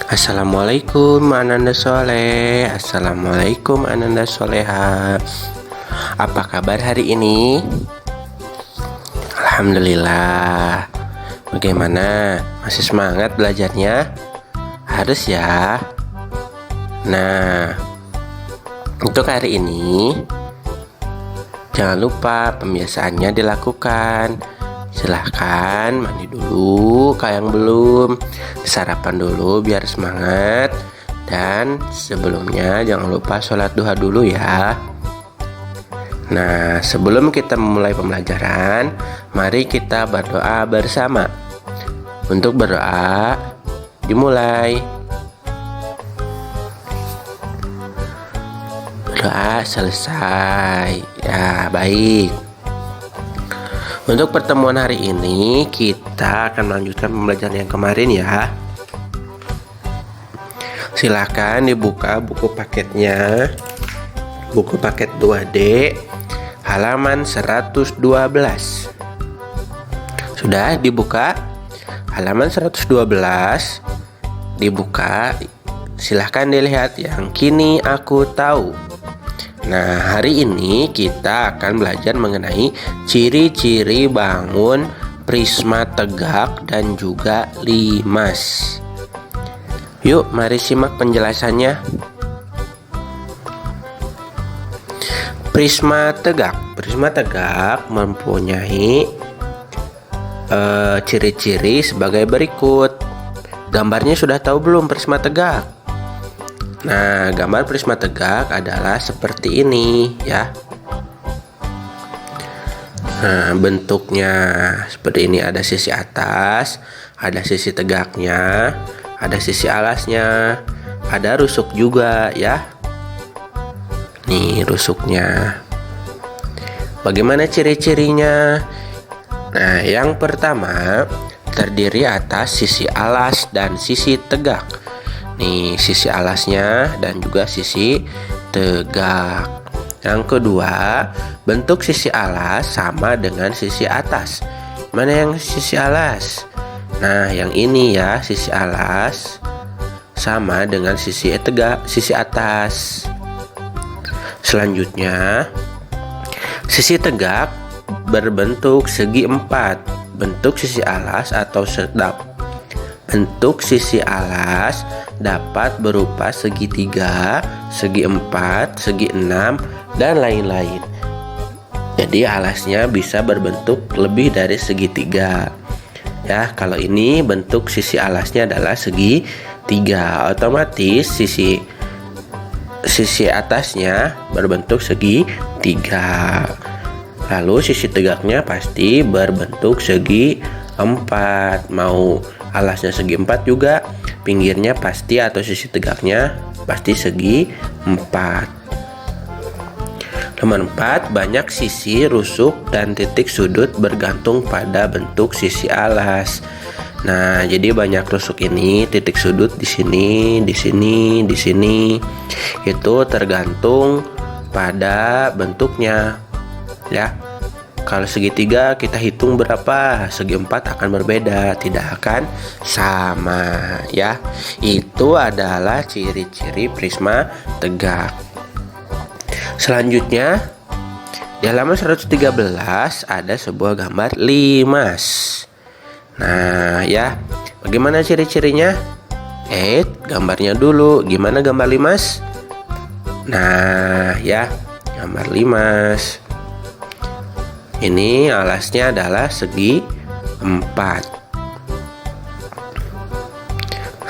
Assalamualaikum Ananda Soleh. Assalamualaikum Ananda Soleha. Apa kabar hari ini? Alhamdulillah. Bagaimana? Masih semangat belajarnya? Harus ya. Nah, untuk hari ini jangan lupa pembiasaannya dilakukan. Silahkan mandi dulu kalau yang belum, sarapan dulu biar semangat. Dan sebelumnya jangan lupa sholat duha dulu ya. Nah, sebelum kita memulai pembelajaran, mari kita berdoa bersama. Untuk berdoa dimulai. Doa selesai. Ya, baik. Untuk pertemuan hari ini kita akan melanjutkan pembelajaran yang kemarin ya. Silahkan dibuka buku paketnya. Buku paket 2D halaman 112. Sudah dibuka? Halaman 112 dibuka. Silahkan dilihat yang kini aku tahu. Nah, hari ini kita akan belajar mengenai ciri-ciri bangun prisma tegak dan juga limas. Yuk, mari simak penjelasannya. Prisma tegak. Prisma tegak mempunyai ciri-ciri sebagai berikut. Gambarnya sudah tahu belum prisma tegak? Nah, gambar prisma tegak adalah seperti ini ya. Nah, bentuknya seperti ini, ada sisi atas, ada sisi tegaknya, ada sisi alasnya, ada rusuk juga ya. Nih rusuknya. Bagaimana ciri-cirinya? Nah, yang pertama terdiri atas sisi alas dan sisi tegak. Nih sisi alasnya dan juga sisi tegak. Yang kedua, bentuk sisi alas sama dengan sisi atas. Mana yang sisi alas? Nah, yang ini ya, sisi alas sama dengan sisi tegak, sisi atas. Selanjutnya, sisi tegak berbentuk segi empat. Bentuk sisi alas atau sedap. Bentuk sisi alas dapat berupa segitiga, segi empat, segi enam, dan lain-lain. Jadi alasnya bisa berbentuk lebih dari segitiga. Ya, kalau ini bentuk sisi alasnya adalah segitiga, otomatis sisi atasnya berbentuk segitiga. Lalu sisi tegaknya pasti berbentuk segi empat. Mau alasnya segi empat juga, pinggirnya pasti atau sisi tegaknya pasti segi empat. Nomor 4, banyak sisi rusuk dan titik sudut bergantung pada bentuk sisi alas. Nah, jadi banyak rusuk ini, titik sudut di sini, di sini, di sini. Itu tergantung pada bentuknya. Ya. Kalau segitiga kita hitung berapa, segi empat akan berbeda, tidak akan sama ya. Itu adalah ciri-ciri prisma tegak. Selanjutnya di halaman 113 ada sebuah gambar limas. Nah ya, bagaimana ciri-cirinya? Gambarnya dulu. Gimana gambar limas? Nah ya, gambar limas. Ini alasnya adalah segi empat.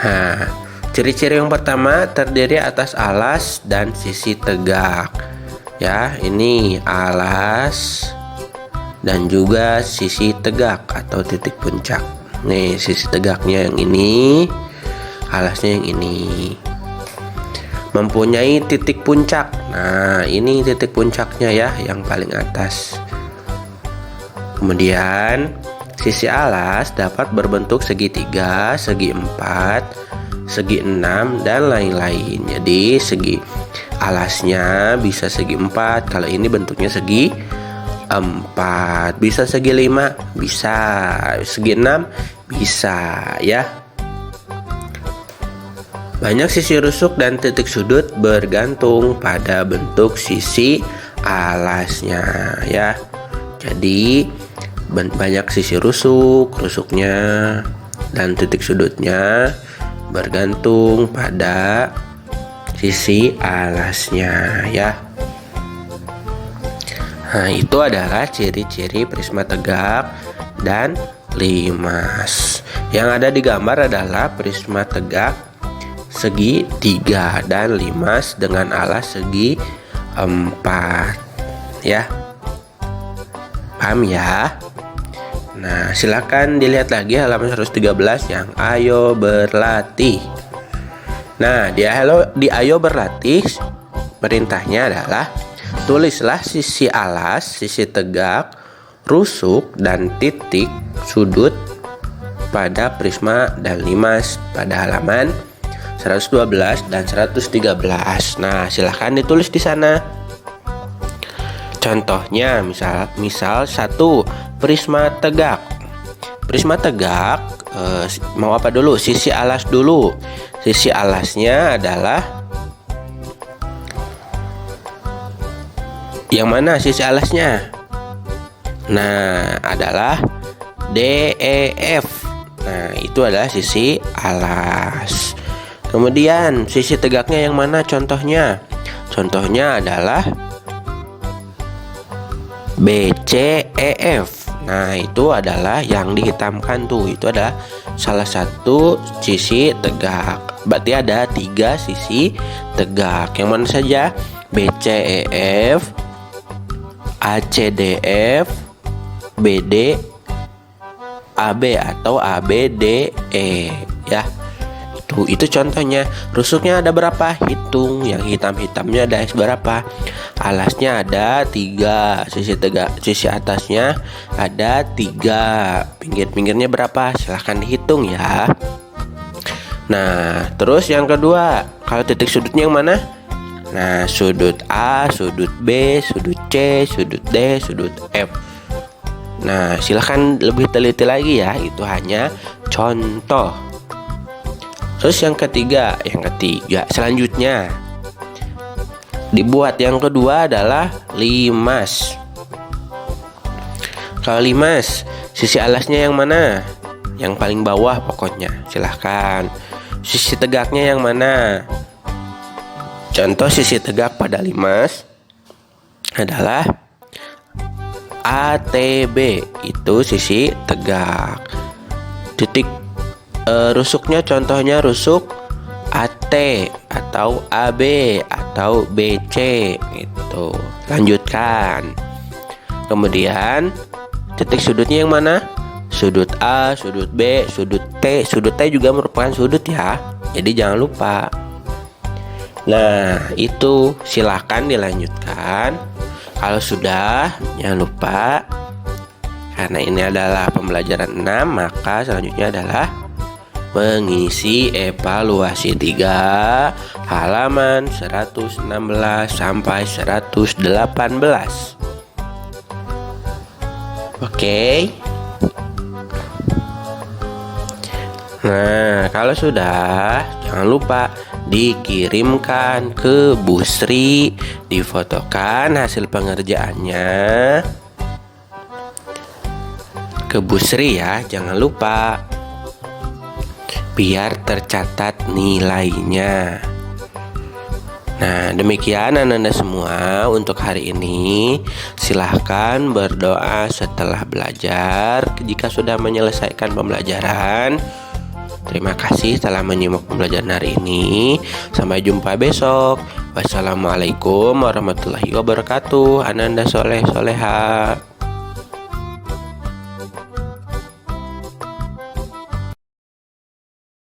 Nah, ciri-ciri yang pertama terdiri atas alas dan sisi tegak. Ya, ini alas dan juga sisi tegak atau titik puncak. Nih, sisi tegaknya yang ini, alasnya yang ini. Mempunyai titik puncak. Nah, ini titik puncaknya ya, yang paling atas. Kemudian sisi alas dapat berbentuk segitiga, segi empat, segi enam, dan lain-lain. Jadi segi alasnya bisa segi empat. Kalau ini bentuknya segi 4, bisa segi 5, bisa segi 6, bisa ya. Banyak sisi rusuk dan titik sudut bergantung pada bentuk sisi alasnya ya. Jadi banyak sisi rusuknya dan titik sudutnya bergantung pada sisi alasnya ya. Nah, itu adalah ciri-ciri prisma tegak dan limas. Yang ada di gambar adalah prisma tegak segi 3 dan limas dengan alas segi 4 ya. Paham ya? Nah, silakan dilihat lagi halaman 113 yang ayo berlatih. Nah, di ayo berlatih perintahnya adalah tulislah sisi alas, sisi tegak, rusuk dan titik sudut pada prisma dan limas pada halaman 112 dan 113. Nah, silahkan ditulis di sana. Contohnya misal 1 prisma tegak. Prisma tegak mau apa dulu? Sisi alas dulu. Sisi alasnya adalah yang mana sisi alasnya? Nah, adalah DEF. Nah, itu adalah sisi alas. Kemudian sisi tegaknya yang mana contohnya? Contohnya adalah BCEF. Nah, itu adalah yang dihitamkan tuh. Itu adalah salah satu sisi tegak. Berarti ada 3 sisi tegak. Yang mana saja? BCEF, ACDF, BD, AB atau ABDE ya. Itu contohnya. Rusuknya ada berapa? Hitung. Yang hitam-hitamnya ada berapa? Alasnya ada 3. Sisi tegak, sisi atasnya ada 3. Pinggir-pinggirnya berapa? Silahkan dihitung ya. Nah, terus yang kedua, kalau titik sudutnya yang mana? Nah, sudut A, sudut B, sudut C, sudut D, sudut F. Nah, silahkan lebih teliti lagi ya. Itu hanya contoh. Terus yang ketiga selanjutnya dibuat. Yang kedua adalah limas. Kalau limas, sisi alasnya yang mana? Yang paling bawah pokoknya. Silahkan. Sisi tegaknya yang mana? Contoh sisi tegak pada limas adalah ATB. Itu sisi tegak. Titik rusuknya contohnya rusuk AT atau AB atau BC gitu. Lanjutkan. Kemudian titik sudutnya yang mana? Sudut A, sudut B, sudut T. Sudut T juga merupakan sudut ya. Jadi jangan lupa. Nah, itu silakan dilanjutkan. Kalau sudah, jangan lupa. Karena ini adalah pembelajaran 6, maka selanjutnya adalah mengisi evaluasi 3 halaman 116 sampai 118. Oke. Nah, kalau sudah, jangan lupa dikirimkan ke Bu Sri, difotokan hasil pengerjaannya ke Bu Sri ya, jangan lupa, biar tercatat nilainya. Nah, demikian anak-anak semua untuk hari ini. Silahkan berdoa setelah belajar. Jika sudah menyelesaikan pembelajaran, terima kasih telah menyimak pembelajaran hari ini. Sampai jumpa besok. Wassalamualaikum warahmatullahi wabarakatuh. Ananda soleh soleha.